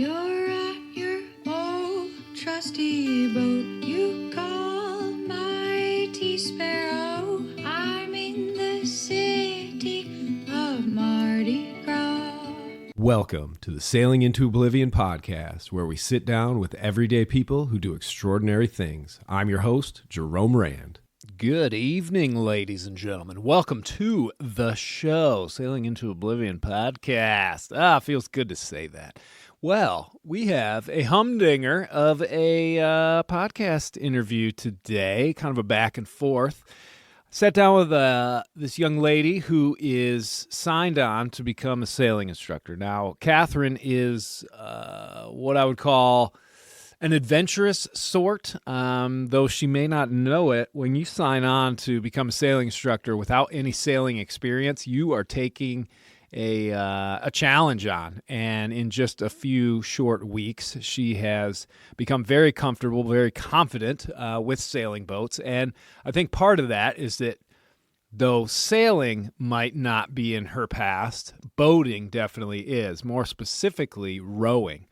You're at your old trusty boat. You call mighty sparrow. I'm in the city of Mardi Gras. Welcome to the Sailing into Oblivion podcast, where we sit down with everyday people who do extraordinary things. I'm your host, Jerome Rand. Good evening, ladies and gentlemen. Welcome to the show, Sailing into Oblivion podcast. Feels good to say that. Well, we have a humdinger of a podcast interview today, kind of a back and forth. Sat down with this young lady who is signed on to become a sailing instructor. Now, Katherine is what I would call an adventurous sort, though she may not know it. When you sign on to become a sailing instructor without any sailing experience, you are taking a challenge on. And in just a few short weeks, she has become very comfortable, very confident with sailing boats. And I think part of that is that though sailing might not be in her past, boating definitely is, more specifically rowing.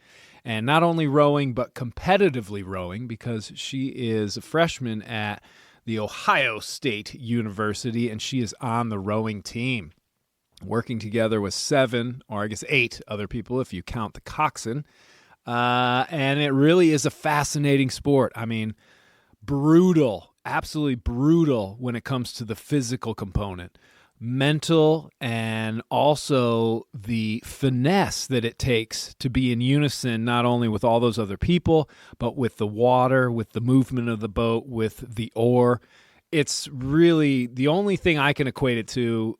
And not only rowing, but competitively rowing, because she is a freshman at the Ohio State University, and she is on the rowing team, working together with 7, or I guess 8 other people if you count the coxswain. And it really is a fascinating sport. I mean, brutal, absolutely brutal when it comes to the physical component. Mental, and also the finesse that it takes to be in unison, not only with all those other people, but with the water, with the movement of the boat, with the oar. It's really, the only thing I can equate it to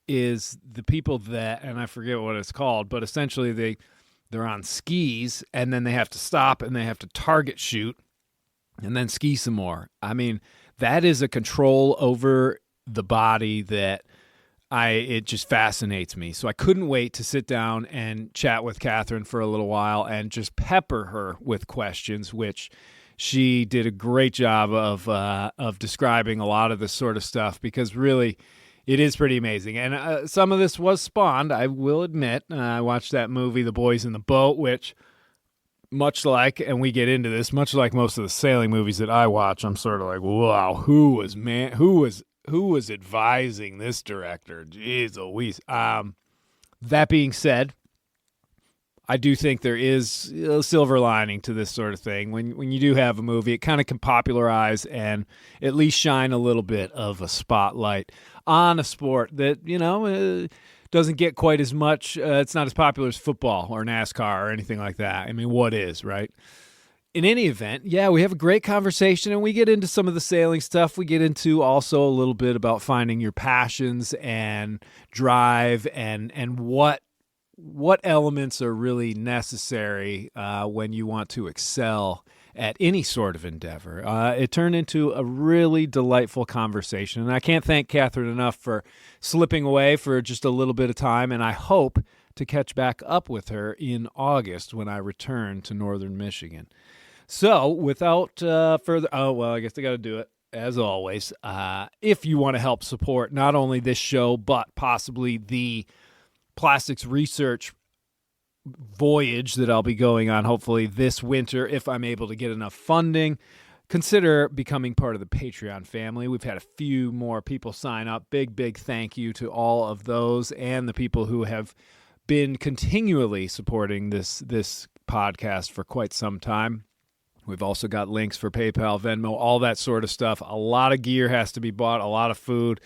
is the people that, and I forget what it's called, but essentially they're on skis, and then they have to stop, and they have to target shoot, and then ski some more. I mean, that is a control over the body that it just fascinates me. So I couldn't wait to sit down and chat with Katherine for a little while and just pepper her with questions, which she did a great job of describing a lot of this sort of stuff, because really it is pretty amazing. And some of this was spawned, I will admit. I watched that movie, The Boys in the Boat, which much like, and we get into this, much like most of the sailing movies that I watch, I'm sort of like, wow, who was advising this director? Jeez Louise. That being said, I do think there is a silver lining to this sort of thing. When you do have a movie, it kind of can popularize and at least shine a little bit of a spotlight on a sport that, doesn't get quite as much. It's not as popular as football or NASCAR or anything like that. I mean, what is, right? In any event, yeah, we have a great conversation, and we get into some of the sailing stuff. We get into also a little bit about finding your passions and drive, and what elements are really necessary when you want to excel at any sort of endeavor. It turned into a really delightful conversation, and I can't thank Katherine enough for slipping away for just a little bit of time, and I hope to catch back up with her in August when I return to Northern Michigan. So, without further... I guess I got to do it, as always. If you want to help support not only this show, but possibly the plastics research voyage that I'll be going on, hopefully this winter, if I'm able to get enough funding, consider becoming part of the Patreon family. We've had a few more people sign up. Big thank you to all of those and the people who have been continually supporting this podcast for quite some time. We've also got links for PayPal, Venmo, all that sort of stuff. A lot of gear has to be bought, a lot of food.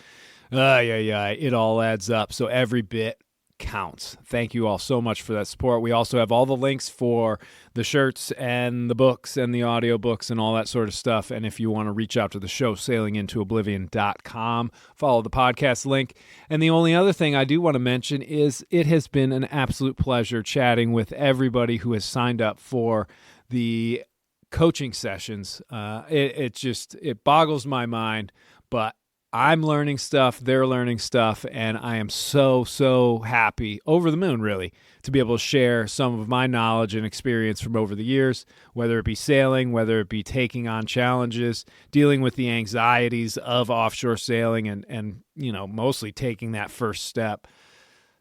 It all adds up. So every bit counts. Thank you all so much for that support. We also have all the links for the shirts and the books and the audiobooks and all that sort of stuff. And if you want to reach out to the show, sailingintooblivion.com, follow the podcast link. And the only other thing I do want to mention is it has been an absolute pleasure chatting with everybody who has signed up for the coaching sessions. It boggles my mind, but I'm learning stuff, they're learning stuff, and I am so happy, over the moon really, to be able to share some of my knowledge and experience from over the years, whether it be sailing, whether it be taking on challenges, dealing with the anxieties of offshore sailing, and mostly taking that first step.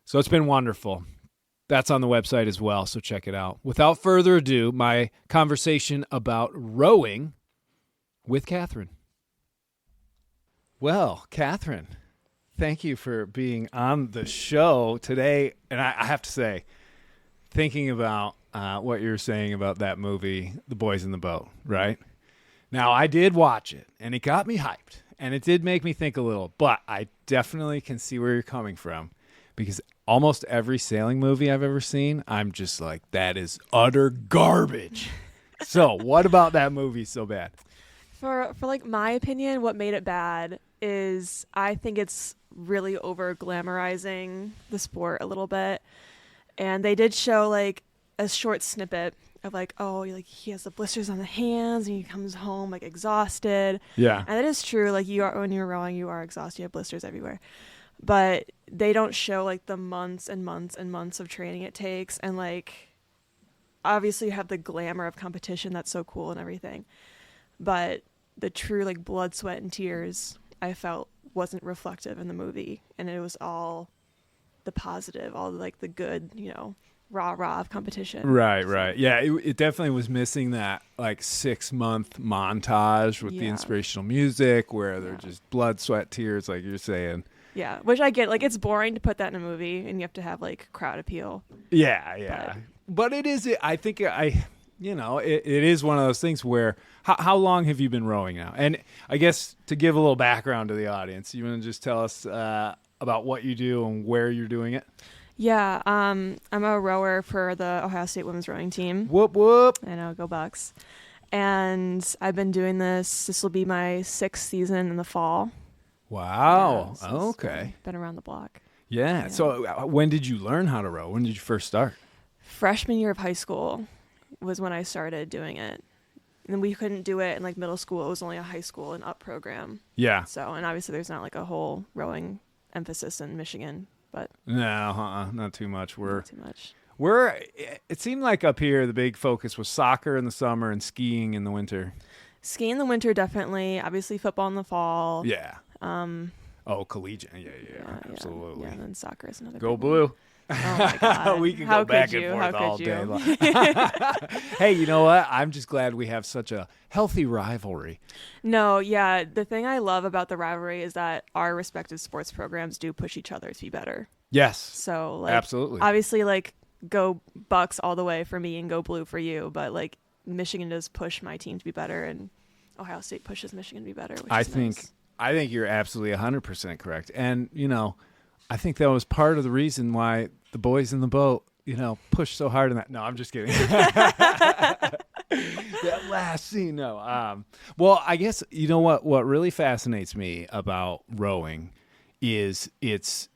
So it's been wonderful. That's on the website as well, so check it out. Without further ado, my conversation about rowing with Katherine. Well, Katherine, thank you for being on the show today. And I have to say, thinking about what you're saying about that movie, The Boys in the Boat, right? Now, I did watch it, and it got me hyped, and it did make me think a little, but I definitely can see where you're coming from, because almost every sailing movie I've ever seen, I'm just like, that is utter garbage. So what about that movie so bad? For like my opinion, what made it bad is I think it's really over glamorizing the sport a little bit. And they did show like a short snippet of like, oh, like he has the blisters on the hands and he comes home like exhausted. Yeah. And it is true. Like you are, when you're rowing, you are exhausted. You have blisters everywhere. But they don't show like the months and months and months of training it takes. And like, obviously you have the glamour of competition. That's so cool and everything. But the true like blood, sweat, and tears I felt wasn't reflective in the movie. And it was all the positive, all like the good, you know, rah of competition. Right. Yeah, it definitely was missing that like 6-month montage with the inspirational music where they're just blood, sweat, tears, like you're saying. Yeah, which I get. Like, it's boring to put that in a movie, and you have to have like crowd appeal. Yeah. But it is. I think it is one of those things where. How long have you been rowing now? And I guess to give a little background to the audience, you want to just tell us about what you do and where you're doing it? Yeah, I'm a rower for the Ohio State women's rowing team. Whoop whoop! I know, go Bucks! And I've been doing this. This will be my 6th season in the fall. Wow. Yeah, so okay. Been around the block. Yeah. So when did you learn how to row? When did you first start? Freshman year of high school was when I started doing it. And we couldn't do it in like middle school. It was only a high school and up program. Yeah. So, and obviously there's not like a whole rowing emphasis in Michigan, but no, not too much. Not too much. It seemed like up here the big focus was soccer in the summer and skiing in the winter. Skiing in the winter, definitely. Obviously football in the fall. Yeah. Collegiate. Yeah, absolutely. Yeah, and then soccer is another. Go big Blue. One. Oh my God. We can How go back could and you? forth How all could day you? long. Hey, you know what? I'm just glad we have such a healthy rivalry. No, yeah. The thing I love about the rivalry is that our respective sports programs do push each other to be better. Yes. So, like, absolutely. Obviously, like, go Bucks all the way for me and go Blue for you. But, like, Michigan does push my team to be better, and Ohio State pushes Michigan to be better. Which I is think nice. I think you're absolutely 100% correct. And, you know, I think that was part of the reason why the boys in the boat, you know, pushed so hard in that. No, I'm just kidding. That last scene, no. Well, I guess, you know what really fascinates me about rowing is it's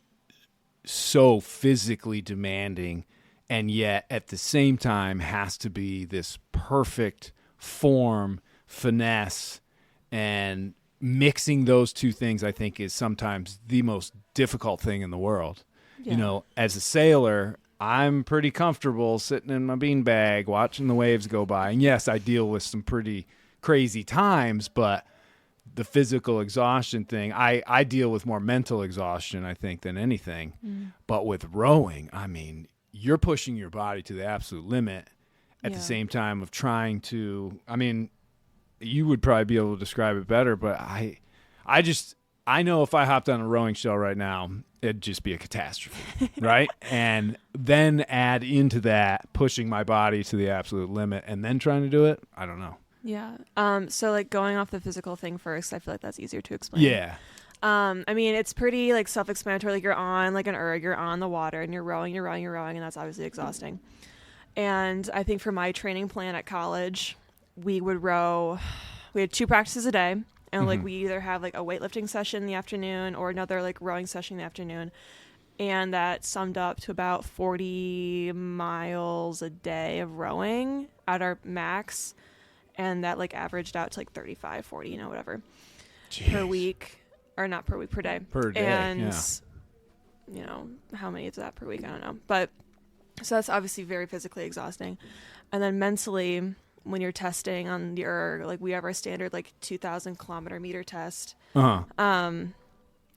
so physically demanding and yet at the same time has to be this perfect form, finesse, and mixing those two things, I think, is sometimes the most difficult thing in the world. Yeah. You know, as a sailor, I'm pretty comfortable sitting in my beanbag watching the waves go by. And yes, I deal with some pretty crazy times, but the physical exhaustion thing, I deal with more mental exhaustion, I think, than anything. But with rowing, I mean, you're pushing your body to the absolute limit at the same time of trying to, I mean, you would probably be able to describe it better, but I know if I hopped on a rowing show right now, it'd just be a catastrophe, right? And then add into that pushing my body to the absolute limit and then trying to do it, I don't know. Yeah. So like going off the physical thing first, I feel like that's easier to explain. Yeah. I mean, it's pretty like self-explanatory. Like you're on like an erg, you're on the water and you're rowing, and that's obviously exhausting. And I think for my training plan at college, we had 2 practices a day. And like we either have like a weightlifting session in the afternoon or another like rowing session in the afternoon. And that summed up to about 40 miles a day of rowing at our max. And that like averaged out to like 35, 40, you know, whatever. Jeez. Per week. Or not per week, per day. Per day, and, yeah. you know, how many is that per week? I don't know. But so that's obviously very physically exhausting. And then mentally, when you're testing on the erg, like we have our standard like 2,000 kilometer meter test. Uh-huh. And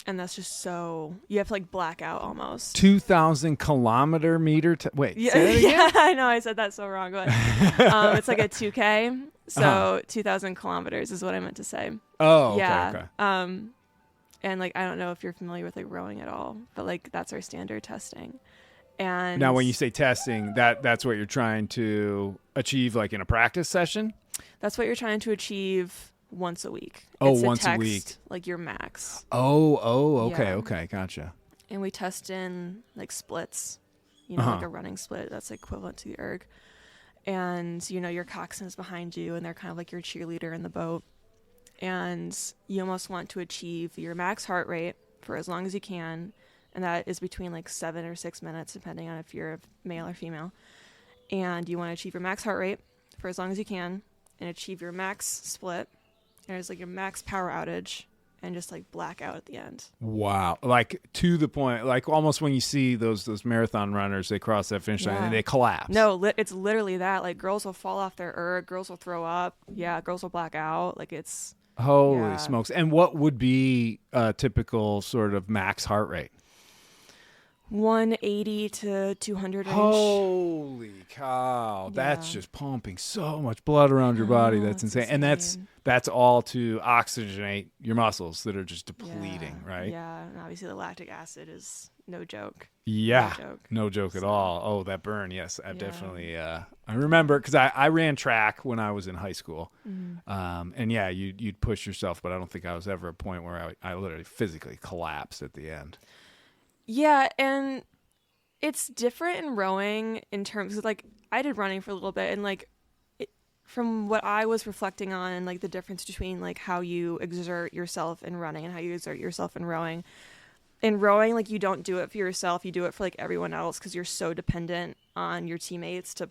And that's just so, you have to like black out almost. 2,000 kilometer meter. Wait, Yeah, say that again? yeah, I know I said that so wrong. But it's like a 2K. So 2,000 kilometers is what I meant to say. Oh, okay, yeah. okay. And like, I don't know if you're familiar with like rowing at all, but like that's our standard testing. And Now, when you say testing, that's what you're trying to achieve, like in a practice session? that's what you're trying to achieve once a week. Oh, It's once a text, week. like your max. Oh, okay, Yeah. okay, gotcha. And we test in like splits, you know, like a running split. That's equivalent to the erg. And, you know, your coxswain is behind you and they're kind of like your cheerleader in the boat. And you almost want to achieve your max heart rate for as long as you can. And that is between like 7 or 6 minutes, depending on if you're a male or female. And you want to achieve your max heart rate for as long as you can and achieve your max split. And it's like your max power outage and just like black out at the end. Wow. Like to the point, like almost when you see those marathon runners, they cross that finish line Yeah. and they collapse. No, it's literally that. Like girls will fall off their erg, girls will throw up. Yeah, girls will black out. Like it's Holy Yeah. smokes. And what would be a typical sort of max heart rate? 180 to 200 range. Holy cow. That's Yeah. just pumping so much blood around your body. Oh, That's it's insane. And insane. that's all to oxygenate your muscles that are just depleting, Yeah, right? Yeah, and obviously the lactic acid is no joke. Yeah. No joke. No joke at So- all. Oh, that burn. Yes, I've Yeah. definitely. I remember because I ran track when I was in high school, Mm-hmm. and yeah, you'd push yourself, but I don't think I was ever at a point where I literally physically collapsed at the end. Yeah, and it's different in rowing in terms of like I did running for a little bit and like from what I was reflecting on and like the difference between like how you exert yourself in running and how you exert yourself in rowing. In rowing, like you don't do it for yourself, you do it for like everyone else because you're so dependent on your teammates to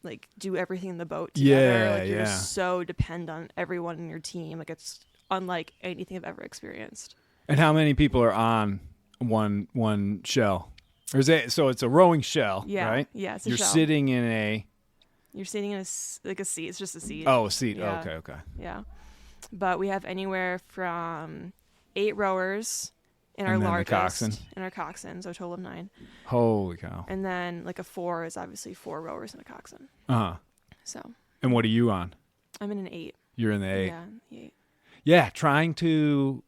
like do everything in the boat together. Yeah, like you're yeah. so dependent on everyone in your team. Like it's unlike anything I've ever experienced. And how many people are on one shell? Or is it so? It's a rowing shell, Yeah, right? yeah, it's a You're shell. sitting in a You're sitting in a like a seat. It's just a seat. a seat. Yeah. Oh, okay. Yeah. But we have anywhere from 8 rowers in our And then the largest. coxswain. In our coxswain, so a total of 9. Holy cow. And then like a 4 is obviously 4 rowers and a coxswain. Uh-huh. So And what are you on? I'm in an 8. You're in the 8. Yeah, the 8. Yeah, trying to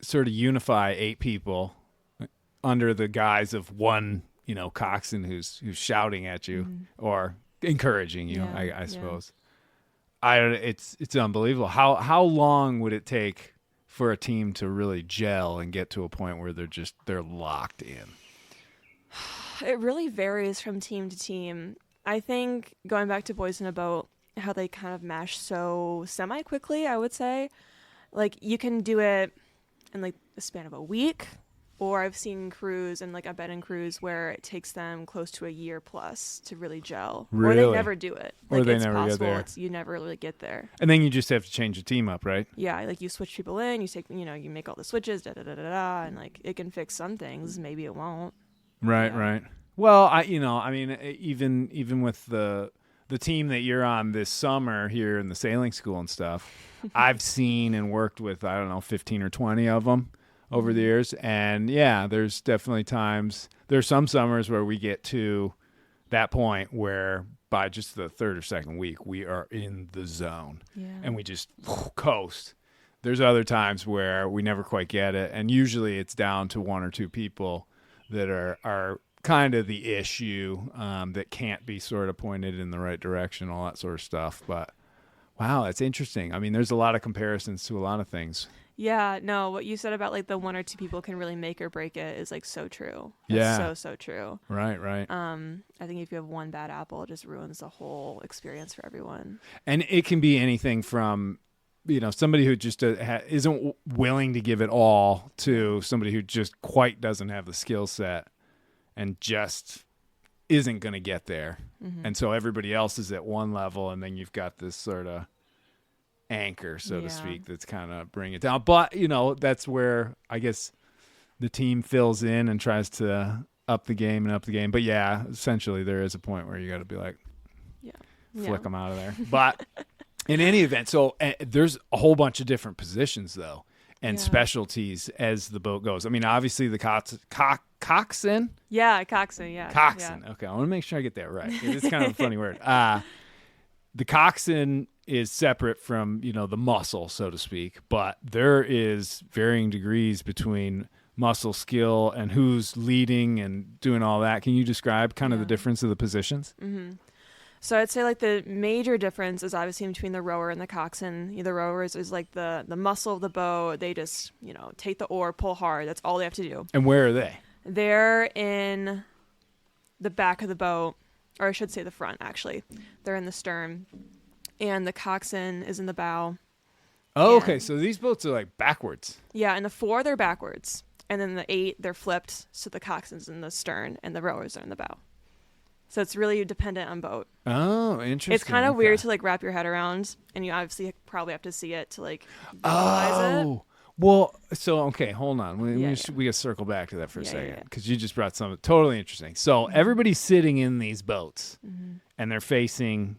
sort of unify 8 people under the guise of one, coxswain who's shouting at you or encouraging you, Mm-hmm. Yeah, I yeah. suppose. It's unbelievable. How long would it take for a team to really gel and get to a point where they're locked in? It really varies from team to team. I think going back to Boys in a Boat, how they kind of mash so semi-quickly, I would say. Like, you can do it in, like, the span of a week, or I've seen crews, and, like, I've been in crews where it takes them close to a year plus to really gel. Or Really? they never do it. Or Like, they it's never get possible. there. You never really get there. And then you just have to change the team up, right? Yeah, like, you switch people in, you make all the switches, da-da-da-da-da, and, like, it can fix some things. Maybe it won't. Right, Yeah. right. Well, even with the team that you're on this summer here in the sailing school and stuff, I've seen and worked with, 15 or 20 of them over the years. And yeah, there's definitely there's some summers where we get to that point where by just the third or second week, we are in the zone Yeah. and we just coast. There's other times where we never quite get it. And usually it's down to 1 or 2 people that are kind of the issue, that can't be sort of pointed in the right direction, all that sort of stuff. But wow, that's interesting. I mean, there's a lot of comparisons to a lot of things. Yeah, no, what you said about like the 1 or 2 people can really make or break it is like so true. Yeah. That's so true. Right. I think if you have one bad apple, it just ruins the whole experience for everyone. And it can be anything from, somebody who just isn't willing to give it all to somebody who just quite doesn't have the skill set and just isn't going to get there. Mm-hmm. And so everybody else is at one level, and then you've got this sort of anchor, so to Yeah. speak, that's kind of bring it down. But, that's where I guess the team fills in and tries to up the game. But yeah, essentially there is a point where you got to be like, flick them out of there. But in any event, so there's a whole bunch of different positions though. and Yeah. specialties as the boat goes. I mean, obviously the coxswain. Yeah, coxswain. Yeah, Coxswain. Okay, I want to make sure I get that right. It's kind of a funny word. The coxswain is separate from, the muscle, so to speak, but there is varying degrees between muscle skill and who's leading and doing all that. Can you describe kind of the difference of the positions? Mm-hmm. So I'd say like the major difference is obviously between the rower and the coxswain. The rowers is like the muscle of the boat. They just, take the oar, pull hard. That's all they have to do. And where are they? They're in the back of the boat, or I should say the front, actually. They're in the stern, and the coxswain is in the bow. Oh, And- okay. So these boats are like backwards. Yeah, and the 4, they're backwards. And then the 8, they're flipped, so the coxswain's in the stern, and the rowers are in the bow. So it's really dependent on boat. Oh, interesting. It's kind of Okay. weird to like wrap your head around, and you obviously probably have to see it to like visualize it. Oh, well, so, okay, hold on. We Yeah, got to circle back to that for a Yeah, second yeah. because you just brought something totally interesting. So everybody's sitting in these boats and they're facing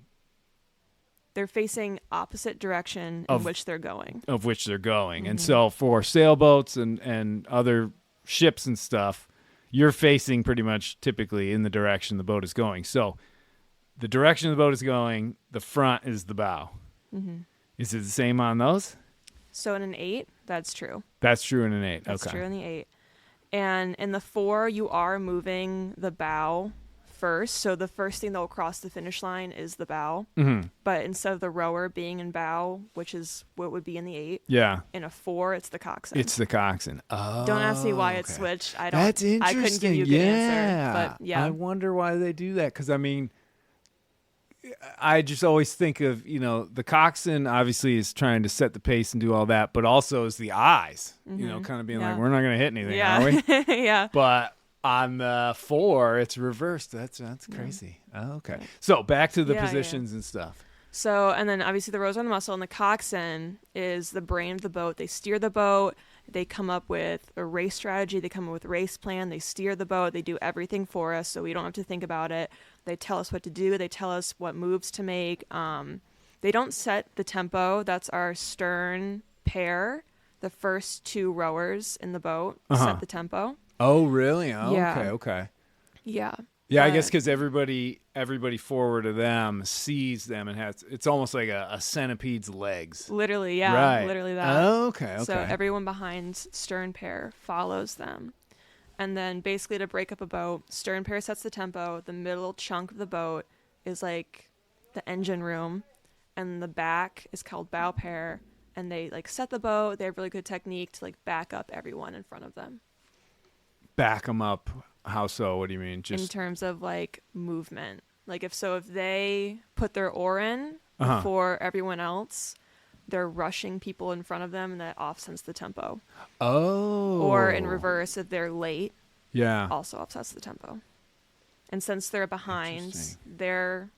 opposite direction Of- in which they're going. of which they're going. And so for sailboats and other ships and stuff, you're facing pretty much typically in the direction the boat is going. So the direction the boat is going, the front is the bow. Is it the same on those? So in an 8, that's true. That's true in an 8. That's okay. true in the 8. And in the 4, you are moving the bow first. So the first thing that will cross the finish line is the bow. Mm-hmm. But instead of the rower being in bow, which is what would be in the 8, Yeah. in a 4, it's the coxswain. It's the coxswain. Oh, Don't ask me why it's okay. switched. I don't. That's interesting. I couldn't give you a good answer. But yeah. I wonder why they do that. Because, I mean, I just always think of, the coxswain obviously is trying to set the pace and do all that, but also is the eyes, kind of being Yeah. like, we're not going to hit anything, Yeah. are we? Yeah. But on the 4, it's reversed. That's crazy. Oh, okay. So back to the Yeah, yeah. positions and stuff. So, and then obviously the rowers are the muscle, and the coxswain is the brain of the boat. They steer the boat. They come up with a race strategy. They come up with a race plan. They steer the boat. They do everything for us, so we don't have to think about it. They tell us what to do. They tell us what moves to make. They don't set the tempo. That's our stern pair. The first 2 rowers in the boat set the tempo. Oh, really? Oh, Yeah. okay. Yeah. Yeah, I But- guess because everybody forward of them sees them and it's almost like a centipede's legs. Literally, yeah. Right. Literally that. Oh, okay. So everyone behind stern pair follows them. And then basically to break up a boat, stern pair sets the tempo. The middle chunk of the boat is like the engine room. And the back is called bow pair. And they like set the boat. They have really good technique to like back up everyone in front of them. Back them up. How so? What do you mean? In Just terms of like movement. Like if they put their oar in Uh-huh. before everyone else, they're rushing people in front of them, and that offsets the tempo. oh, Or in reverse, if they're late, Yeah. also offsets the tempo. And since they're behind, Interesting. their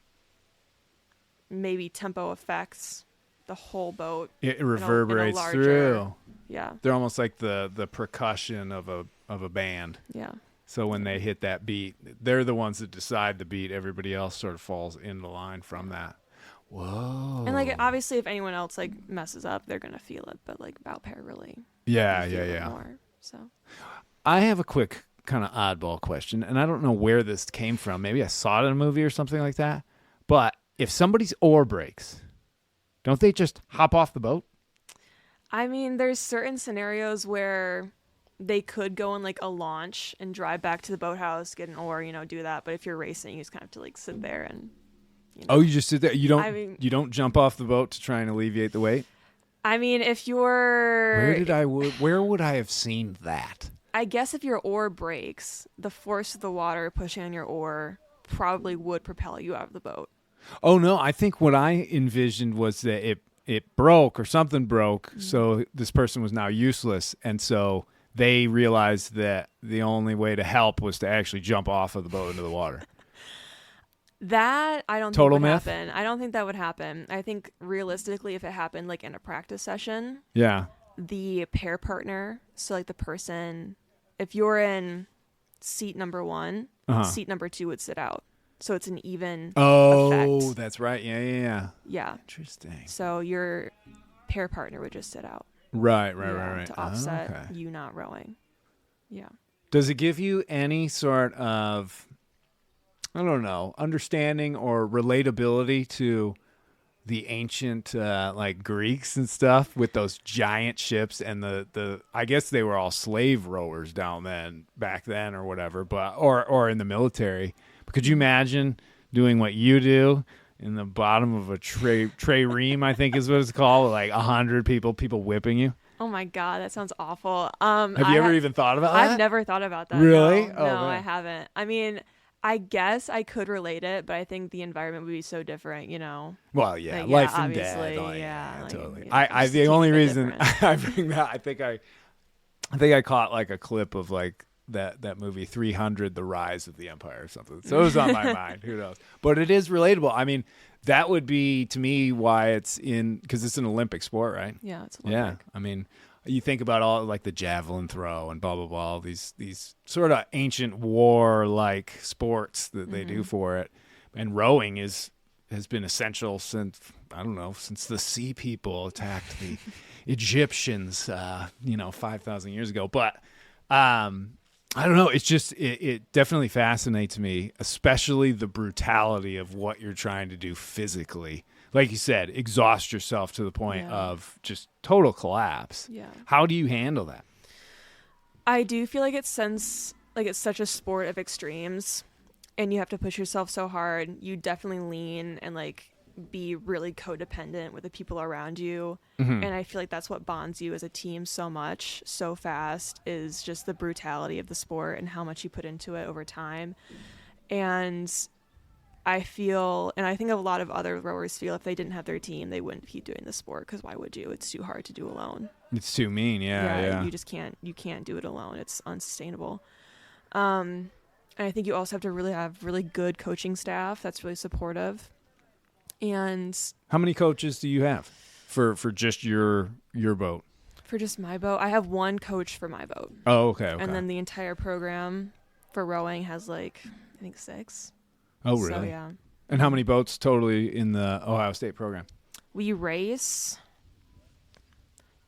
maybe tempo affects the whole boat. It reverberates larger- through. Yeah, They're almost like the percussion of a band. yeah. So when they hit that beat, they're the ones that decide the beat. Everybody else sort of falls into line from that. Whoa. And like obviously, if anyone else like messes up, they're gonna feel it. But like bow pair really, Yeah, you feel yeah, it yeah. more. So I have a quick kind of oddball question, and I don't know where this came from. Maybe I saw it in a movie or something like that. But if somebody's oar breaks, don't they just hop off the boat? I mean, there's certain scenarios where they could go on like a launch and drive back to the boathouse, get an oar, do that. But if you're racing, you just kind of have to like sit there and. Oh, you just sit there. You don't. I mean- you don't jump off the boat to try and alleviate the weight. I mean, if you're. Where would I have seen that? I guess if your oar breaks, the force of the water pushing on your oar probably would propel you out of the boat. Oh no, I think what I envisioned was that it broke or something broke, Mm-hmm. so this person was now useless, and so they realized that the only way to help was to actually jump off of the boat into the water. That I don't Total think would myth? happen. I don't think that would happen. I think realistically, if it happened like in a practice session, Yeah. the pair partner, so like the person, if you're in seat number 1, Uh-huh. seat number 2 would sit out. So it's an even Oh, effect. that's right. Yeah. Yeah. Interesting. So your pair partner would just sit out. Right. To offset Okay. you not rowing. Yeah. Does it give you any sort of, I don't know, understanding or relatability to the ancient like Greeks and stuff with those giant ships and the I guess they were all slave rowers back then or whatever, but or in the military. But could you imagine doing what you do in the bottom of a trireme, I think is what it's called, with like 100 people whipping you? Oh my God, that sounds awful. Have you ever even thought about that? I've never thought about that. Really? No, Oh, no, man. I haven't. I mean, I guess I could relate it, but I think the environment would be so different, Well, yeah, Like, life yeah, and death. obviously, Oh, yeah, like, totally. yeah, I just the teach only a bit reason different. I bring that, I think I caught like a clip of like that movie 300, The Rise of the Empire or something. So it was on my mind. Who knows? But it is relatable. I mean, that would be to me why it's because it's an Olympic sport, right? Yeah, it's Yeah. Olympic. I mean, you think about all like the javelin throw and blah blah blah, all these sort of ancient war like sports that they do for it, and rowing has been essential since since the sea people attacked the Egyptians 5,000 years ago. But I don't know, it's just it definitely fascinates me, especially the brutality of what you're trying to do physically. Like you said, exhaust yourself to the point of just total collapse. Yeah. How do you handle that? I do feel like it's such a sport of extremes, and you have to push yourself so hard. You definitely lean and like be really codependent with the people around you. And I feel like that's what bonds you as a team so much, so fast, is just the brutality of the sport and how much you put into it over time. And I think a lot of other rowers feel if they didn't have their team, they wouldn't keep doing the sport, because why would you? It's too hard to do alone. It's too mean. Yeah. You just can't do it alone. It's unsustainable. And I think you also have to really have really good coaching staff that's really supportive. And How many coaches do you have for just your boat? for just my boat, I have one coach for my boat. Oh, okay. And then the entire program for rowing has I think 6. Oh, really? So, yeah. And how many boats totally in the Ohio State program? We race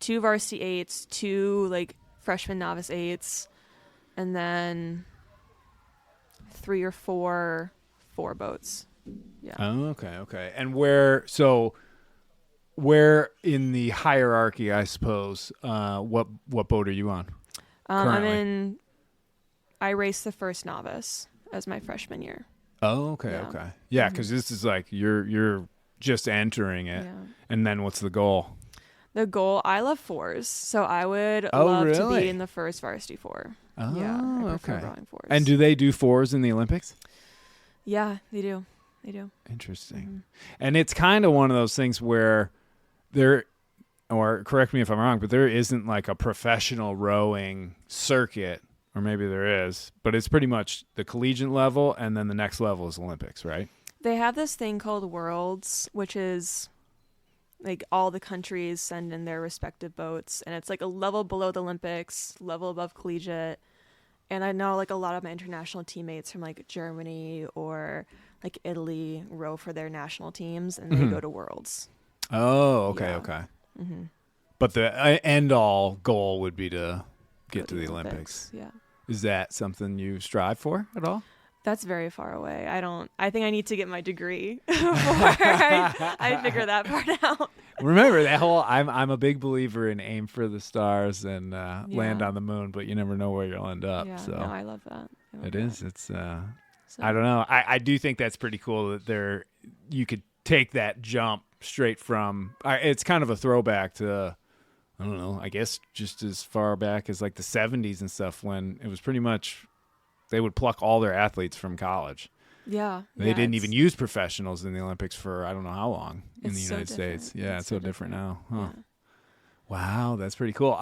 2 varsity 8s, 2 freshman novice 8s, and then 3 or 4 boats. Yeah. Oh, okay. And where in the hierarchy, I suppose, what boat are you on? Currently? I raced the first novice as my freshman year. Oh, okay. Yeah. Okay. Yeah, because this is like you're just entering it. Yeah. And then what's the goal? The goal, I love 4s, so I would Oh, love to really? be in the first varsity 4. Oh, Yeah, I prefer okay. rowing 4s. And do they do 4s in the Olympics? Yeah, they do. Interesting. And it's kind of one of those things where or correct me if I'm wrong, but there isn't like a professional rowing circuit, or maybe there is, but it's pretty much the collegiate level, and then the next level is Olympics, right? They have this thing called Worlds, which is all the countries send in their respective boats, and it's a level below the Olympics, level above collegiate. And I know a lot of my international teammates from Germany or Italy row for their national teams, and they go to Worlds. Oh, okay, Yeah. okay. Mm-hmm. But the end all goal would be to get to the Olympics. Yeah. Is that something you strive for at all? That's very far away. I think I need to get my degree before I figure that part out. Remember that whole I'm a big believer in aim for the stars and land on the moon, but you never know where you'll end up. Yeah, So no, I love that. it is. It's I don't know. I do think that's pretty cool that you could take that jump straight from it's kind of a throwback to I don't know, I guess just as far back as the 70s and stuff, when it was pretty much they would pluck all their athletes from college. Yeah. They didn't even use professionals in the Olympics for I don't know how long in the It's so United States. different. Yeah, It's it's so so different now. different. Huh. Wow, that's pretty cool.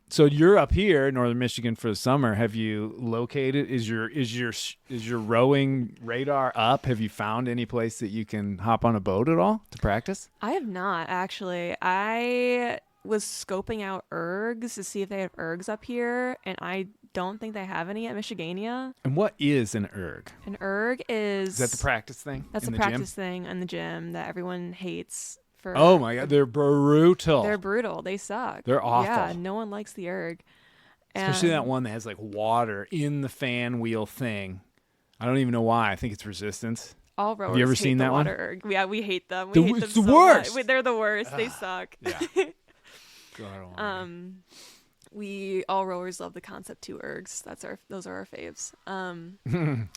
So you're up here in Northern Michigan for the summer. Have you located? Is your rowing radar up? Have you found any place that you can hop on a boat at all to practice? I have not, actually. I was scoping out ergs to see if they have ergs up here, and I don't think they have any at Michigania. And what is an erg? An erg is Is that the practice thing? That's in the the practice gym? thing in the gym that everyone hates For Oh my God, they're brutal. They're brutal. They suck. They're awful. Yeah, no one likes the erg. Especially that one that has like water in the fan wheel thing. I don't even know why. I think it's resistance. All rowers Have you ever hate seen the that one? water erg. Yeah, we hate them. The- We hate them it's the so worst. much. They're the worst. They suck. Yeah. God, I don't want We all rowers love the concept 2 ergs. Those are our faves.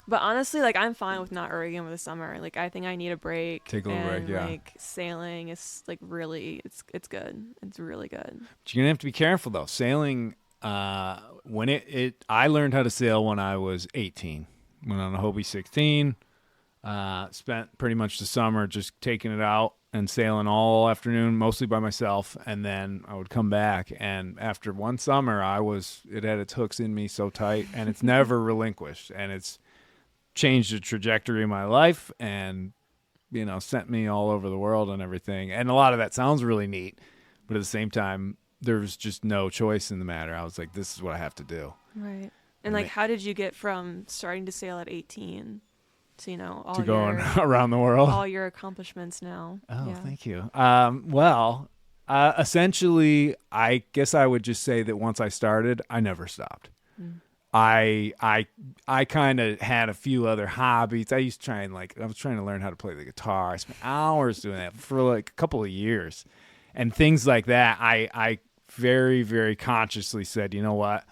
But honestly, like I'm fine with not erging over the summer. Like I think I need a break. Take a little break, yeah. Like sailing is like really, it's good. It's really good. But you're gonna have to be careful though. Sailing, when I learned how to sail when I was 18. Went on a Hobie 16. Spent pretty much the summer just taking it out and sailing all afternoon, mostly by myself. And then I would come back, and after one summer, it had its hooks in me so tight, and it's never relinquished. And it's changed the trajectory of my life, and sent me all over the world and everything. And a lot of that sounds really neat, but at the same time, there was just no choice in the matter. I was like, this is what I have to do. Right. And like, how did you get from starting to sail at 18 to all to going around the world? All your accomplishments now. Oh, yeah. Thank you. Essentially, I guess I would just say that once I started, I never stopped. I kind of had a few other hobbies. I was trying to learn how to play the guitar. I spent hours doing that for like a couple of years, and things like that. I very, very consciously said, you know what,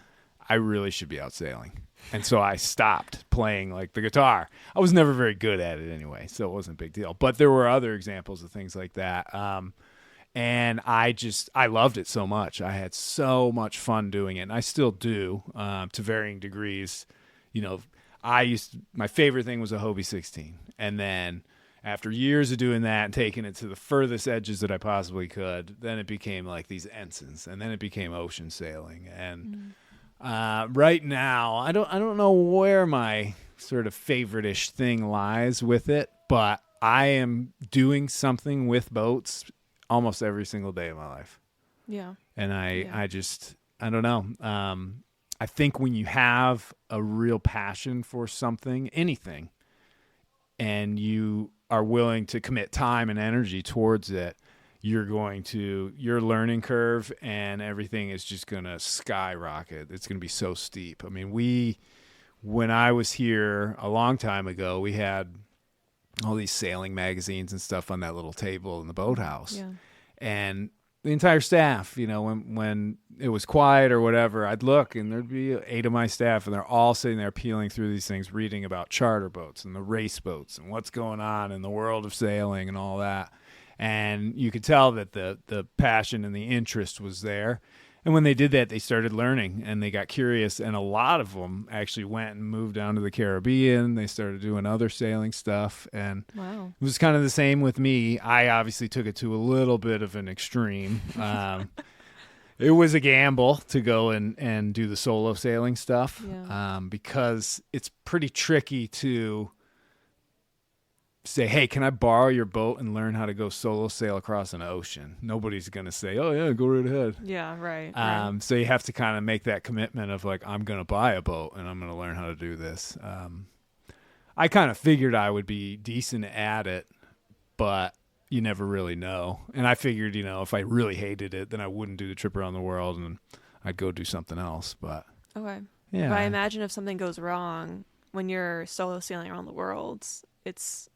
I really should be out sailing. And so I stopped playing like the guitar. I was never very good at it anyway, so it wasn't a big deal. But there were other examples of things like that. And I loved it so much. I had so much fun doing it, and I still do to varying degrees. My favorite thing was a Hobie 16. And then after years of doing that and taking it to the furthest edges that I possibly could, then it became like these ensigns, and then it became ocean sailing. And right now, I don't know where my sort of favorite-ish thing lies with it, but I am doing something with boats almost every single day of my life. Yeah. And I don't know. I think when you have a real passion for something, anything, and you are willing to commit time and energy towards it, your learning curve and everything is just going to skyrocket. It's going to be so steep. I mean, when I was here a long time ago, we had all these sailing magazines and stuff on that little table in the boathouse. Yeah. And the entire staff, when it was quiet or whatever, I'd look and there'd be 8 of my staff, and they're all sitting there peeling through these things, reading about charter boats and the race boats and what's going on in the world of sailing and all that. And you could tell that the passion and the interest was there. And when they did that, they started learning and they got curious. And a lot of them actually went and moved down to the Caribbean. They started doing other sailing stuff. And wow. It was kind of the same with me. I obviously took it to a little bit of an extreme. It was a gamble to go and do the solo sailing stuff because it's pretty tricky to say, hey, can I borrow your boat and learn how to go solo sail across an ocean? Nobody's going to say, oh, yeah, go right ahead. Yeah, right. So you have to kind of make that commitment of like, I'm going to buy a boat and I'm going to learn how to do this. I kind of figured I would be decent at it, but you never really know. And I figured, if I really hated it, then I wouldn't do the trip around the world and I'd go do something else. But okay. Yeah. But I imagine if something goes wrong when you're solo sailing around the world, it's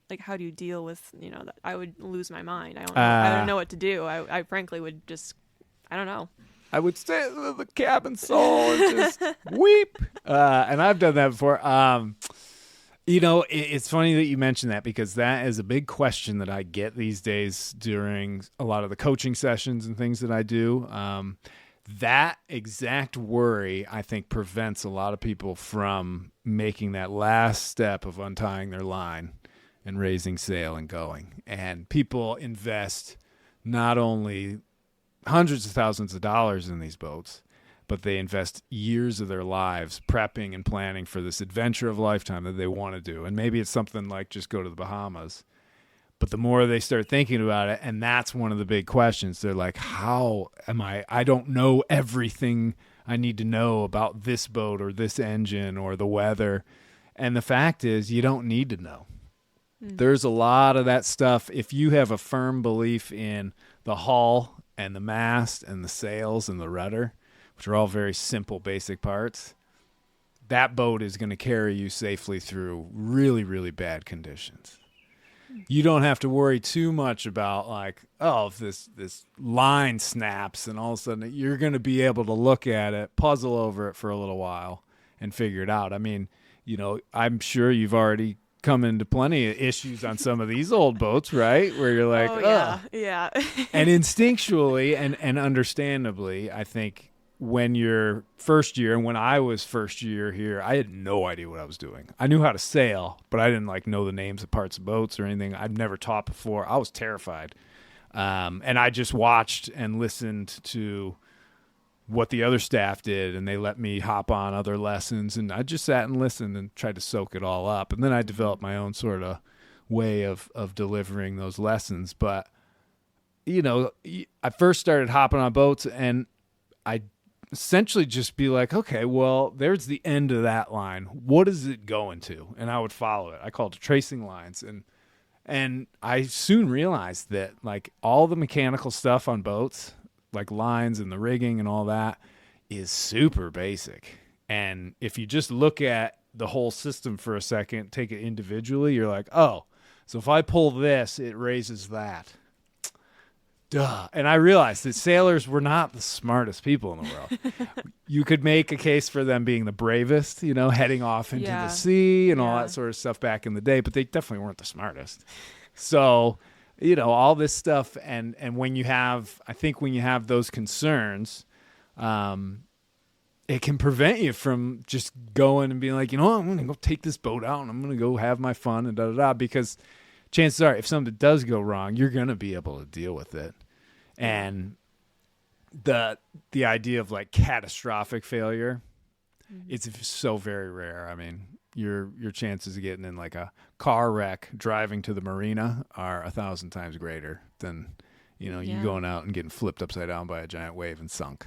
like, how do you deal with, that I would lose my mind. I don't know what to do. I frankly would just, I don't know. I would stay in the cabin stall and just weep. And I've done that before. It's funny that you mentioned that because that is a big question that I get these days during a lot of the coaching sessions and things that I do. That exact worry, I think, prevents a lot of people from making that last step of untying their line and raising sail and going. And people invest not only hundreds of thousands of dollars in these boats, but they invest years of their lives prepping and planning for this adventure of a lifetime that they want to do. And maybe it's something like just go to the Bahamas. But the more they start thinking about it, and that's one of the big questions, they're like, how am I don't know everything I need to know about this boat or this engine or the weather. And the fact is, you don't need to know. There's a lot of that stuff. If you have a firm belief in the hull and the mast and the sails and the rudder, which are all very simple, basic parts, that boat is going to carry you safely through really, really bad conditions. You don't have to worry too much about like, oh, if this line snaps and all of a sudden you're going to be able to look at it, puzzle over it for a little while and figure it out. I mean, you know, I'm sure you've already come into plenty of issues on some of these old boats, right? Where you're like, yeah. And instinctually and understandably, I think when you're first year and when I was first year here, I had no idea what I was doing. I knew how to sail, but I didn't like know the names of parts of boats or anything. I've never taught before. I was terrified. And I just watched and listened to what the other staff did, and they let me hop on other lessons, and I just sat and listened and tried to soak it all up. And then I developed my own sort of way of delivering those lessons. But, you know, I first started hopping on boats, and I essentially just be like, okay, well, there's the end of that line. What is it going to? And I would follow it. I called it tracing lines. And I soon realized that like all the mechanical stuff on boats, like lines and the rigging and all that, is super basic. And if you just look at the whole system for a second, take it individually, you're like, oh, so if I pull this, it raises that. Duh. And I realized that sailors were not the smartest people in the world. You could make a case for them being the bravest, you know, heading off into the sea and all that sort of stuff back in the day, but they definitely weren't the smartest. So, you know, all this stuff. And when you have, I think when you have those concerns, it can prevent you from just going and being like, you know, I'm going to go take this boat out and I'm going to go have my fun and da-da-da, because chances are, if something does go wrong, you're going to be able to deal with it. And the idea of like catastrophic failure, it's so very rare. I mean, your chances of getting in like a car wreck driving to the marina are 1,000 times greater than, you know, you going out and getting flipped upside down by a giant wave and sunk.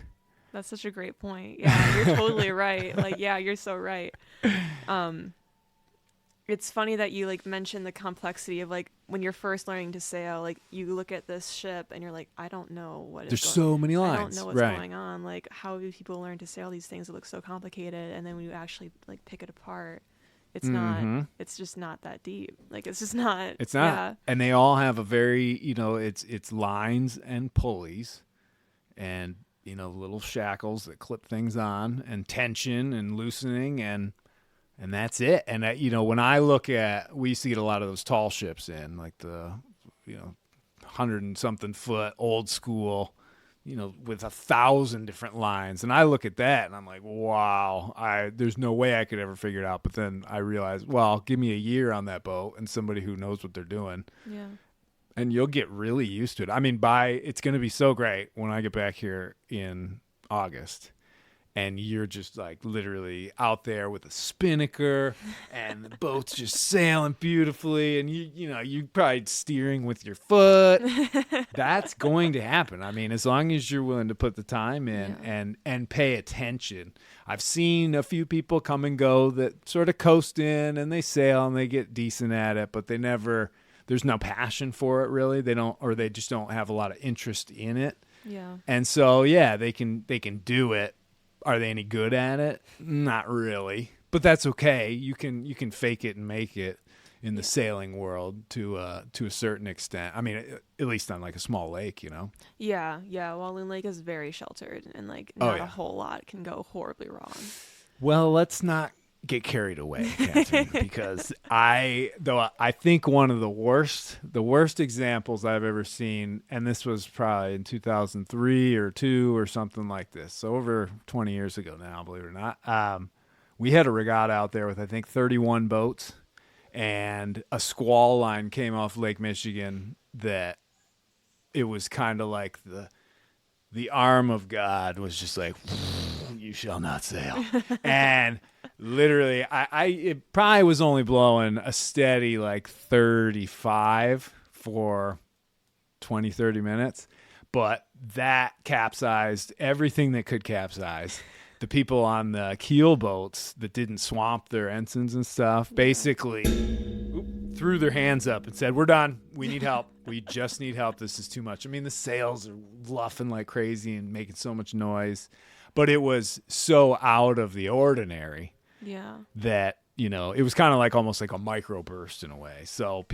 That's such a great point. Yeah, you're totally right. Like, yeah, you're so right. It's funny that you like mentioned the complexity of like when you're first learning to sail, like you look at this ship and you're like, I don't know what There's so many lines. I don't know what's going on. Like, how do people learn to sail these things that look so complicated? And then when you actually like pick it apart, it's not, it's just not that deep. Like, it's just not. It's not. Yeah. And they all have a very, you know, it's lines and pulleys and, you know, little shackles that clip things on and tension and loosening and that's it. And, you know, when I look at, we used to get a lot of those tall ships in, like the, you know, 100-and-something foot old school, you know, with 1,000 different lines. And I look at that and I'm like, wow, there's no way I could ever figure it out. But then I realized, well, give me a year on that boat and somebody who knows what they're doing. Yeah. And you'll get really used to it. I mean, it's going to be so great when I get back here in August. And you're just like literally out there with a spinnaker and the boat's just sailing beautifully. And you know, you're probably steering with your foot. That's going to happen. I mean, as long as you're willing to put the time in and pay attention. I've seen a few people come and go that sort of coast in and they sail and they get decent at it, but there's no passion for it really. They just don't have a lot of interest in it. Yeah. And so, yeah, they can do it. Are they any good at it? Not really, but that's okay. You can fake it and make it in the sailing world to a certain extent. I mean, at least on like a small lake, you know. Yeah. Walloon Lake is very sheltered, and like not a whole lot can go horribly wrong. Well, let's not get carried away, Katherine, because I think one of the worst examples I've ever seen, and this was probably in 2003 or 2 or something like this, so over 20 years ago now, believe it or not, we had a regatta out there with I think 31 boats, and a squall line came off Lake Michigan that it was kind of like the arm of God was just like, you shall not sail. And literally, it probably was only blowing a steady like 35 for 20, 30 minutes. But that capsized everything that could capsize. The people on the keel boats that didn't swamp their ensigns and stuff basically threw their hands up and said, "We're done. We need help. We just need help. This is too much." I mean, the sails are luffing like crazy and making so much noise, but it was so out of the ordinary that, you know, it was kind of like almost like a microburst in a way. So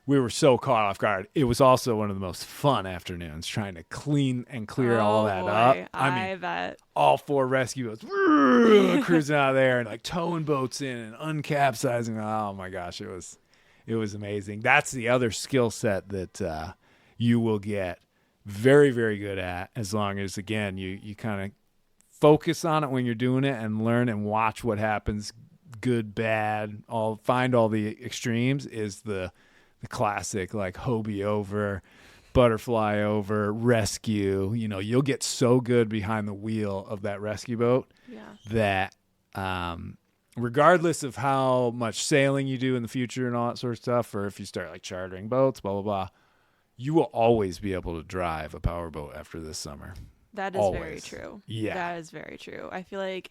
we were so caught off guard. It was also one of the most fun afternoons trying to clean and clear all that up. I bet. All 4 rescue boats cruising out of there and like towing boats in and uncapsizing. Oh my gosh, it was amazing. That's the other skill set that you will get very, very good at, as long as, again, you kind of focus on it when you're doing it and learn and watch what happens, good, bad, find all the extremes. Is the classic like Hobie over, butterfly over, rescue. You know, you'll get so good behind the wheel of that rescue boat that regardless of how much sailing you do in the future and all that sort of stuff, or if you start like chartering boats, blah, blah, blah, you will always be able to drive a powerboat after this summer. That is very true. Yeah. That is very true. I feel like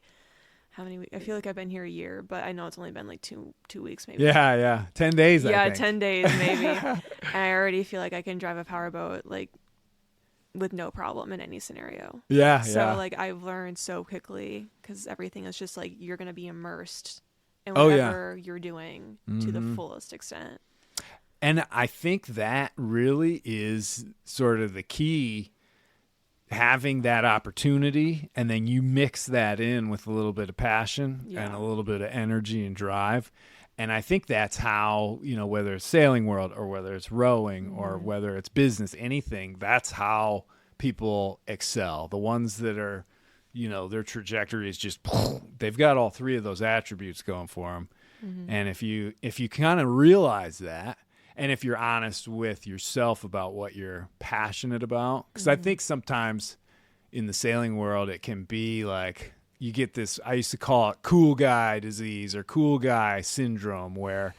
I feel like I've been here a year, but I know it's only been like two weeks maybe. Yeah. 10 days, I think. 10 days maybe. And I already feel like I can drive a powerboat like with no problem in any scenario. Yeah. So like I've learned so quickly, because everything is just like you're going to be immersed in whatever you're doing to the fullest extent. And I think that really is sort of the key, having that opportunity, and then you mix that in with a little bit of passion and a little bit of energy and drive. And I think that's how, you know, whether it's sailing world or whether it's rowing or whether it's business, anything, that's how people excel. The ones that are, you know, their trajectory is just, they've got all 3 of those attributes going for them. And if you kind of realize that, and if you're honest with yourself about what you're passionate about, because I think sometimes in the sailing world, it can be like you get this, I used to call it cool guy disease or cool guy syndrome, where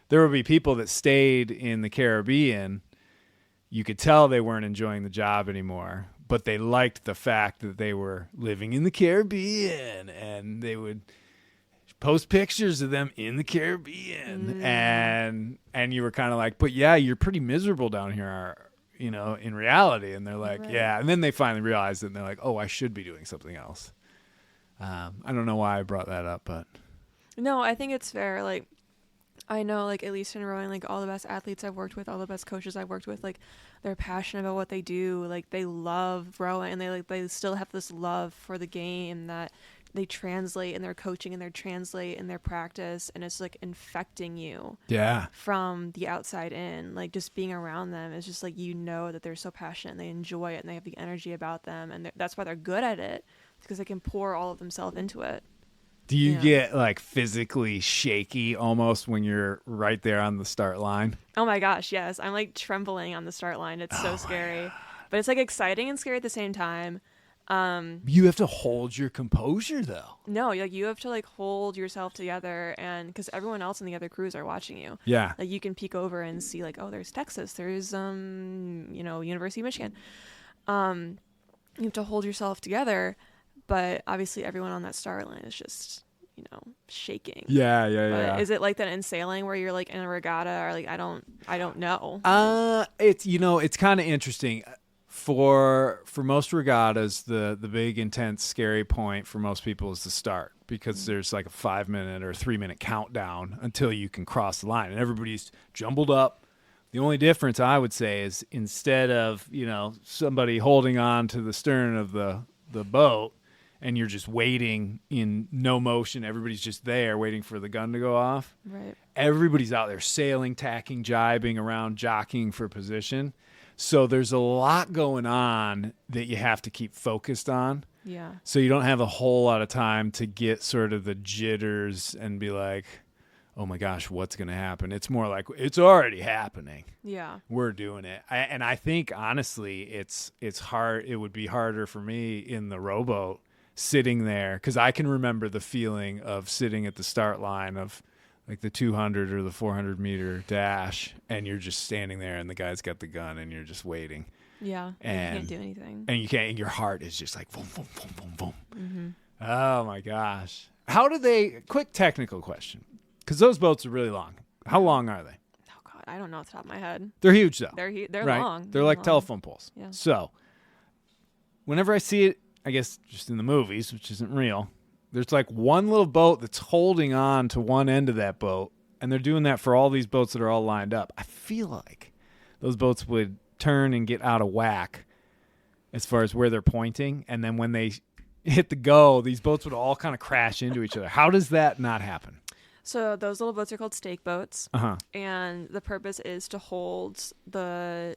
there would be people that stayed in the Caribbean. You could tell they weren't enjoying the job anymore, but they liked the fact that they were living in the Caribbean, and they would post pictures of them in the Caribbean, and you were kind of like, but yeah, you're pretty miserable down here, you know, in reality. And they're like, yeah. And then they finally realized it, and they're like, oh, I should be doing something else. I don't know why I brought that up, but no, I think it's fair. Like, I know, like, at least in rowing, like, all the best athletes I've worked with, all the best coaches I've worked with, like, they're passionate about what they do. Like, they love rowing, and they still have this love for the game that they translate in their coaching, and they translate in their practice, and it's like infecting you from the outside in. Like, just being around them is just like, you know, that they're so passionate and they enjoy it and they have the energy about them, and that's why they're good at it, because they can pour all of themselves into it. Do you get like physically shaky almost when you're right there on the start line? Oh my gosh, yes. I'm like trembling on the start line. It's so scary, but it's like exciting and scary at the same time. You have to hold your composure though. No, like you have to like hold yourself together, and because everyone else in the other crews are watching you. Yeah. Like you can peek over and see like, oh, there's Texas, there's you know, University of Michigan. You have to hold yourself together, but obviously everyone on that start line is just, you know, shaking. Yeah. Is it like that in sailing where you're like in a regatta, or like I don't know. It's, you know, it's kind of interesting. For most regattas, the big, intense, scary point for most people is the start, because there's like a 5-minute or 3-minute countdown until you can cross the line, and everybody's jumbled up. The only difference I would say is, instead of, you know, somebody holding on to the stern of the boat and you're just waiting in no motion, everybody's just there waiting for the gun to go off. Right. Everybody's out there sailing, tacking, jibing around, jockeying for position. So there's a lot going on that you have to keep focused on. Yeah. So you don't have a whole lot of time to get sort of the jitters and be like, oh my gosh, what's going to happen? It's more like, it's already happening. Yeah. We're doing it. And I think, honestly, it's hard. It would be harder for me in the rowboat sitting there, because I can remember the feeling of sitting at the start line of like the 200 or the 400 meter dash, and you're just standing there and the guy's got the gun and you're just waiting. Yeah. And you can't do anything. And you can't, and your heart is just like boom, boom, boom, boom, boom. Mm-hmm. Oh my gosh. Quick technical question, because those boats are really long. How long are they? Oh God, I don't know off the top of my head. They're huge though. They're right? long. They're like long. telephone poles. Yeah. So whenever I see it, I guess just in the movies, which isn't real, there's like one little boat that's holding on to one end of that boat, and they're doing that for all these boats that are all lined up. I feel like those boats would turn and get out of whack as far as where they're pointing, and then when they hit the go, these boats would all kind of crash into each other. How does that not happen? So those little boats are called stake boats, Uh-huh. and the purpose is to hold the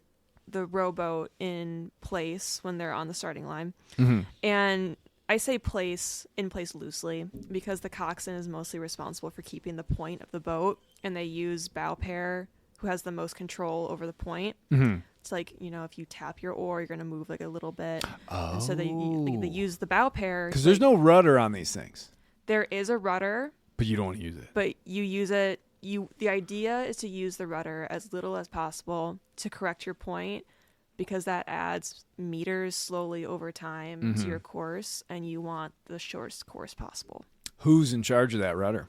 rowboat in place when they're on the starting line. Mm-hmm. And I say in place loosely because the coxswain is mostly responsible for keeping the point of the boat, and they use bow pair, who has the most control over the point. Mm-hmm. It's like, if you tap your oar, you're going to move like a little bit. Oh. And so they use the bow pair. Because there's no rudder on these things. There is a rudder, But you don't want to use it. but you use it. The idea is to use the rudder as little as possible to correct your point, because that adds meters slowly over time to your course, and you want the shortest course possible. Who's in charge of that rudder?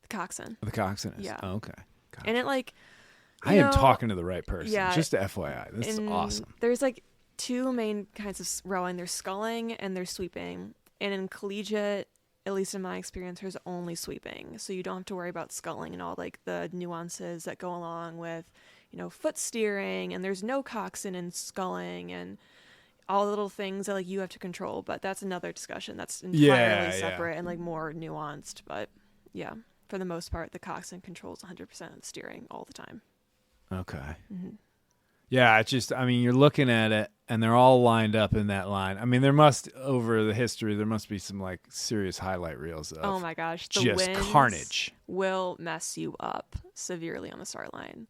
The coxswain. The coxswain is. Yeah. Oh, okay. Gotcha. And it I am talking to the right person. Yeah. Just FYI. This is awesome. There's two main kinds of rowing. There's sculling and there's sweeping. And in collegiate, at least in my experience, there's only sweeping. So you don't have to worry about sculling and all the nuances that go along with, foot steering, and there's no coxswain in sculling and all the little things that you have to control. But that's another discussion. That's entirely separate and more nuanced. But yeah, for the most part, the coxswain controls 100% of the steering all the time. Okay. Mm-hmm. Yeah, it's just, you're looking at it, and they're all lined up in that line. There must, over the history, there must be some, serious highlight reels of Oh, my gosh. The just winds carnage. will mess you up severely on the start line.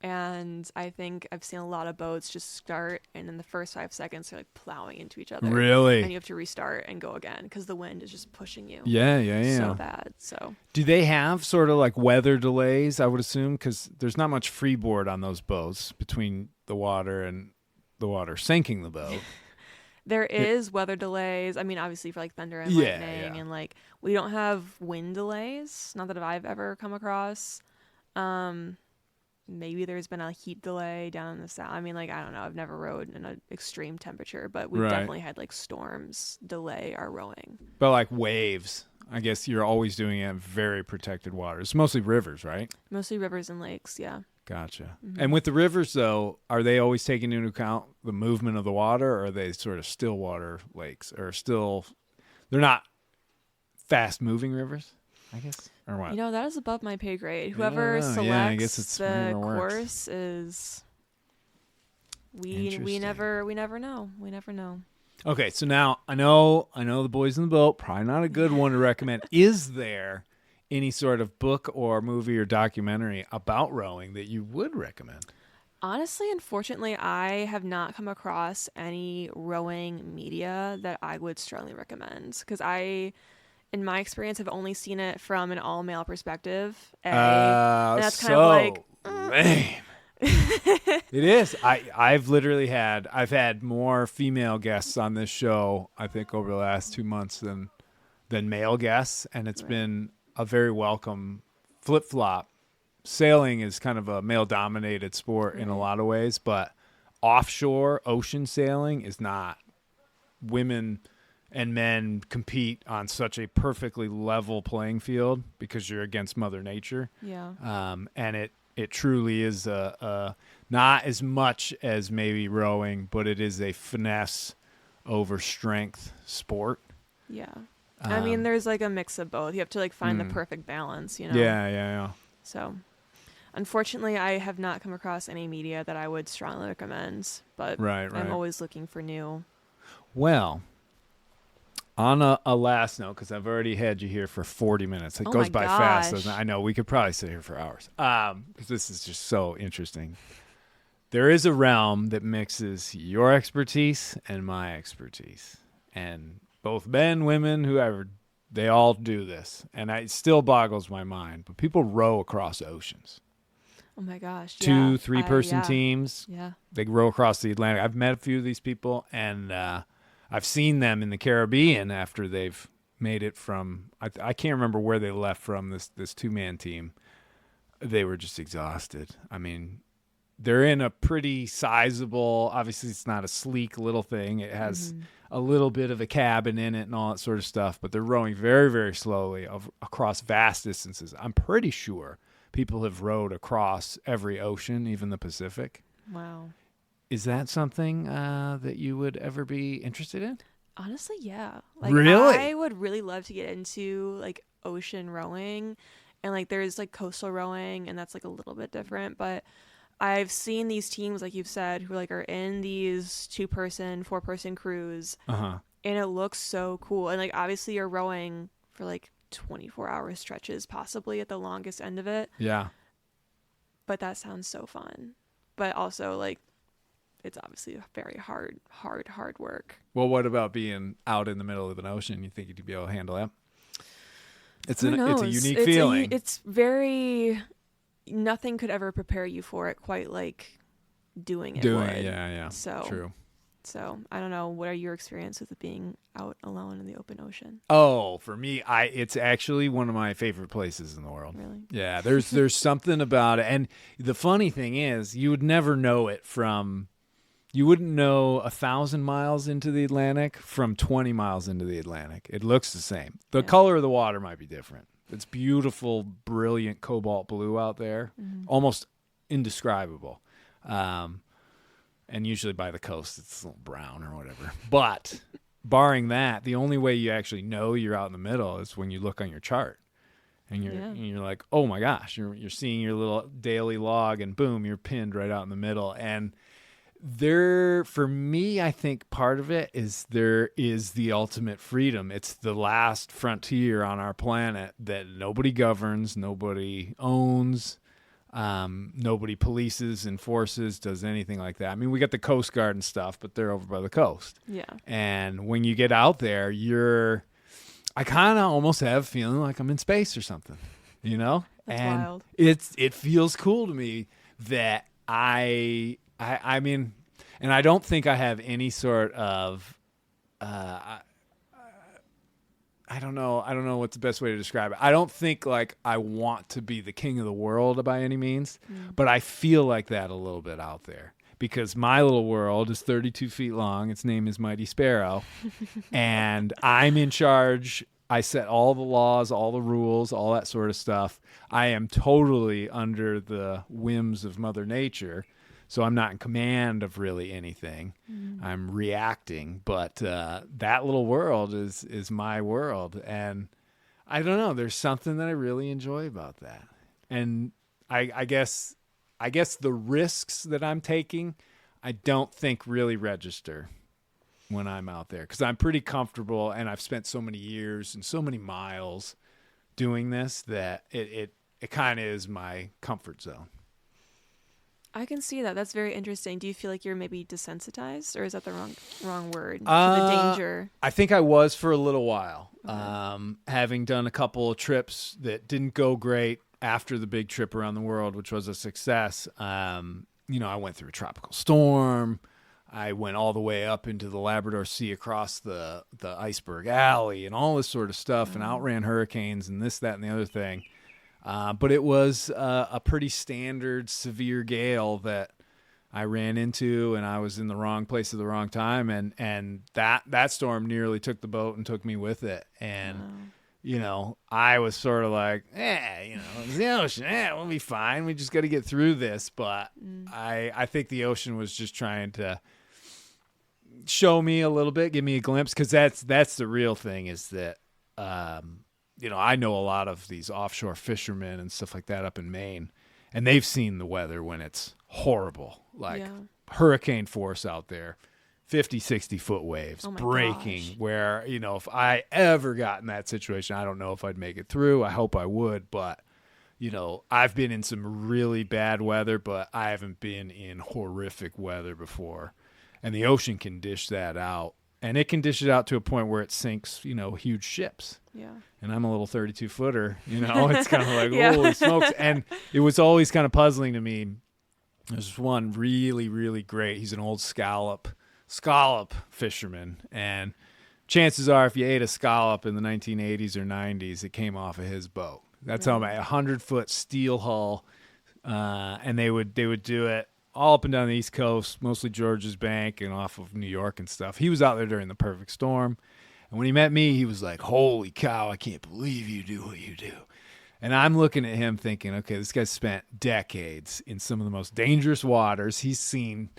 And I think I've seen a lot of boats just start, and in the first 5 seconds, they're plowing into each other. Really? And you have to restart and go again because the wind is just pushing you. Yeah. So bad. So Do they have sort of weather delays, I would assume? Because there's not much freeboard on those boats between the water and the water sinking the boat. there is weather delays. Obviously for thunder and lightning, and we don't have wind delays. Not that I've ever come across. Maybe there's been a heat delay down in the south. I don't know. I've never rowed in an extreme temperature, but we've definitely had storms delay our rowing. But waves, I guess you're always doing it in very protected waters. It's mostly rivers, right? Mostly rivers and lakes, yeah. Gotcha. Mm-hmm. And with the rivers, though, are they always taking into account the movement of the water, or are they sort of still water lakes, or they're not fast-moving rivers, I guess? Or what? That is above my pay grade. Whoever selects I guess it's the whatever works. course is we never know. We never know. Okay, so now I know the boys in the boat, probably not a good one to recommend. Is there any sort of book or movie or documentary about rowing that you would recommend? Honestly, unfortunately, I have not come across any rowing media that I would strongly recommend, because in my experience, I've only seen it from an all-male perspective. And that's kind of lame. It is. I've had more female guests on this show, I think, over the last 2 months than male guests, and it's been a very welcome flip-flop. Sailing is kind of a male-dominated sport in a lot of ways, but offshore ocean sailing is not. Women and men compete on such a perfectly level playing field because you're against Mother Nature. Yeah. And it truly is not as much as maybe rowing, but it is a finesse over strength sport. Yeah. There's a mix of both. You have to find the perfect balance, Yeah. So, unfortunately, I have not come across any media that I would strongly recommend, but right. I'm always looking for new. Well, on a last note, because I've already had you here for 40 minutes. It goes by fast, doesn't it? I know. We could probably sit here for hours because this is just so interesting. There is a realm that mixes your expertise and my expertise. And both men, women, whoever, they all do this. And it still boggles my mind. But people row across oceans. Oh, my gosh. 2, 3-person teams. Yeah. They row across the Atlantic. I've met a few of these people, and I've seen them in the Caribbean after they've made it from. I can't remember where they left from. This 2-man team, they were just exhausted. I mean, they're in a pretty sizable, obviously it's not a sleek little thing. It has a little bit of a cabin in it and all that sort of stuff, but they're rowing very, very slowly across vast distances. I'm pretty sure people have rowed across every ocean, even the Pacific. Wow. Is that something that you would ever be interested in? Honestly, yeah. Like, Really? I would really love to get into like ocean rowing, and like there's like coastal rowing, and that's like a little bit different, but I've seen these teams, like you've said, who like are in these 2-person, 4-person crews, and it looks so cool. And like obviously you're rowing for like 24-hour stretches, possibly at the longest end of it. Yeah. But that sounds so fun. But also like it's obviously a very hard work. Well, what about being out in the middle of an ocean? You think you'd be able to handle that? It's a unique feeling. It's very. Nothing could ever prepare you for it quite like doing it. Yeah. So true. So I don't know. What are your experiences with being out alone in the open ocean? Oh, for me, it's actually one of my favorite places in the world. Really? Yeah, there's something about it. And the funny thing is, you would never know it from. You wouldn't know 1,000 miles into the Atlantic from 20 miles into the Atlantic. It looks the same. The color of the water might be different. It's beautiful, brilliant cobalt blue out there, almost indescribable. And usually by the coast, it's a little brown or whatever. But barring that, the only way you actually know you're out in the middle is when you look on your chart. And you're like, oh my gosh, you're seeing your little daily log, and boom, you're pinned right out in the middle. And for me, I think part of it is there is the ultimate freedom. It's the last frontier on our planet that nobody governs, nobody owns, nobody polices, enforces, does anything like that. I mean, we got the Coast Guard and stuff, but they're over by the coast. Yeah. And when you get out there, I kind of almost have a feeling like I'm in space or something, you know? That's and wild. It feels cool to me that I mean, and I don't think I have any sort of, I don't know what's the best way to describe it. I don't think like I want to be the king of the world by any means, but I feel like that a little bit out there because my little world is 32 feet long. Its name is Mighty Sparrow, and I'm in charge. I set all the laws, all the rules, all that sort of stuff. I am totally under the whims of Mother Nature. So I'm not in command of really anything. I'm reacting, but that little world is my world, and I don't know. There's something that I really enjoy about that, and I guess the risks that I'm taking, I don't think really register when I'm out there because I'm pretty comfortable, and I've spent so many years and so many miles doing this that it kind of is my comfort zone. I can see that. That's very interesting. Do you feel like you're maybe desensitized, or is that the wrong word? To the danger. I think I was for a little while. Having done a couple of trips that didn't go great after the big trip around the world, which was a success. I went through a tropical storm. I went all the way up into the Labrador Sea across the Iceberg Alley and all this sort of stuff and outran hurricanes and this, that, and the other thing. But it was a pretty standard severe gale that I ran into, and I was in the wrong place at the wrong time, and that storm nearly took the boat and took me with it. And I was sort of like, it's the ocean, we'll be fine. We just got to get through this. But I think the ocean was just trying to show me a little bit, give me a glimpse, because that's the real thing is that. I know a lot of these offshore fishermen and stuff like that up in Maine, and they've seen the weather when it's horrible, like hurricane force out there, 50, 60-foot waves breaking where, if I ever got in that situation, I don't know if I'd make it through. I hope I would, but, I've been in some really bad weather, but I haven't been in horrific weather before, and the ocean can dish that out. And it can dish it out to a point where it sinks, huge ships. Yeah. And I'm a little 32-footer, It's kind of like, holy smokes. And it was always kind of puzzling to me. There's one really, really great. He's an old scallop fisherman. And chances are if you ate a scallop in the 1980s or 90s, it came off of his boat. That's how my 100-foot steel hull, and they would do it all up and down the East Coast, mostly Georges Bank and off of New York and stuff. He was out there during the perfect storm, and when he met me, he was like, "Holy cow, I can't believe you do what you do." And I'm looking at him thinking, okay, this guy's spent decades in some of the most dangerous waters. He's seen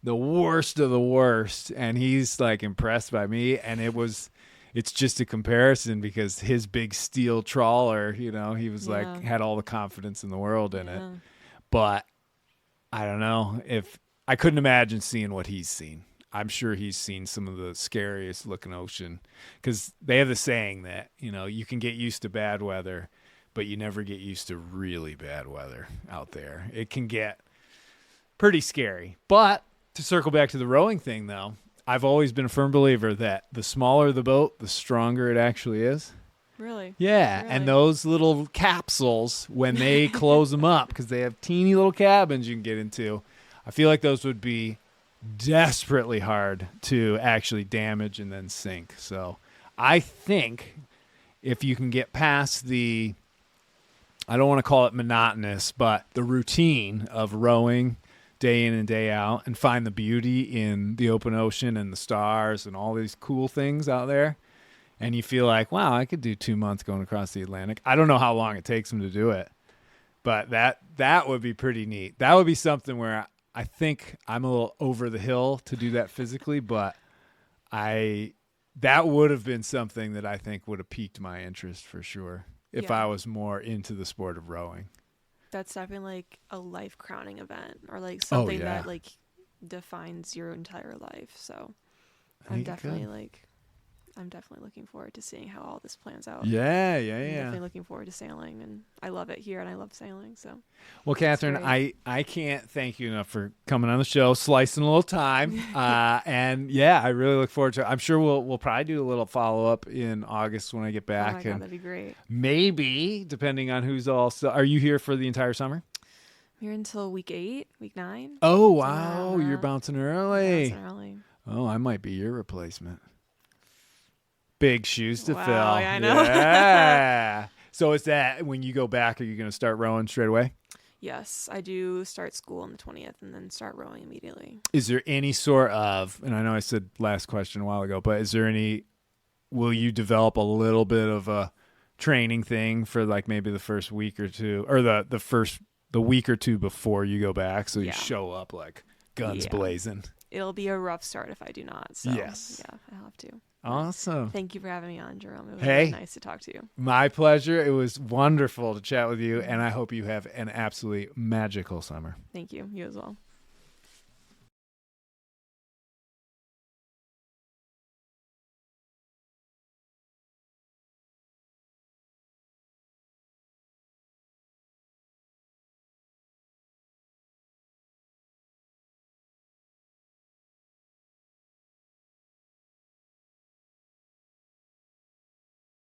the worst of the worst, and he's like impressed by me. And it's just a comparison because his big steel trawler, he was like, had all the confidence in the world in it. But I don't know if I couldn't imagine seeing what he's seen. I'm sure he's seen some of the scariest looking ocean, because they have the saying that, you can get used to bad weather, but you never get used to really bad weather out there. It can get pretty scary. But to circle back to the rowing thing, though, I've always been a firm believer that the smaller the boat, the stronger it actually is. Really? Yeah, Really? and those little capsules, when they close them up, because they have teeny little cabins you can get into, I feel like those would be desperately hard to actually damage and then sink. So I think if you can get past I don't want to call it monotonous, but the routine of rowing day in and day out and find the beauty in the open ocean and the stars and all these cool things out there, and you feel like, wow, I could do 2 months going across the Atlantic. I don't know how long it takes them to do it, but that would be pretty neat. That would be something where I think I'm a little over the hill to do that physically, but that would have been something that I think would have piqued my interest for sure if I was more into the sport of rowing. That's definitely like a life crowning event, or like something that like defines your entire life. So I'm definitely looking forward to seeing how all this plans out. Yeah. I'm definitely looking forward to sailing, and I love it here and I love sailing. So, well, Katherine, I can't thank you enough for coming on the show, slicing a little time. And yeah, I really look forward to it. I'm sure we'll probably do a little follow up in August when I get back. Oh my God, that'd be great. Maybe, depending on who's are you here for the entire summer? I'm here until week 9. Oh, wow. You're bouncing early. Oh, I might be your replacement. Big shoes to fill. Yeah, I know. Yeah. So is that when you go back, are you going to start rowing straight away? Yes, I do start school on the 20th and then start rowing immediately. Is there any sort of, and I know I said last question a while ago, but will you develop a little bit of a training thing for like maybe the first week or two, or the week or two before you go back, so you show up like guns blazing? It'll be a rough start if I do not. So yes. Yeah, I'll have to. Awesome. Thank you for having me on, Jerome. It was really nice to talk to you. My pleasure. It was wonderful to chat with you, and I hope you have an absolutely magical summer. Thank you. You as well.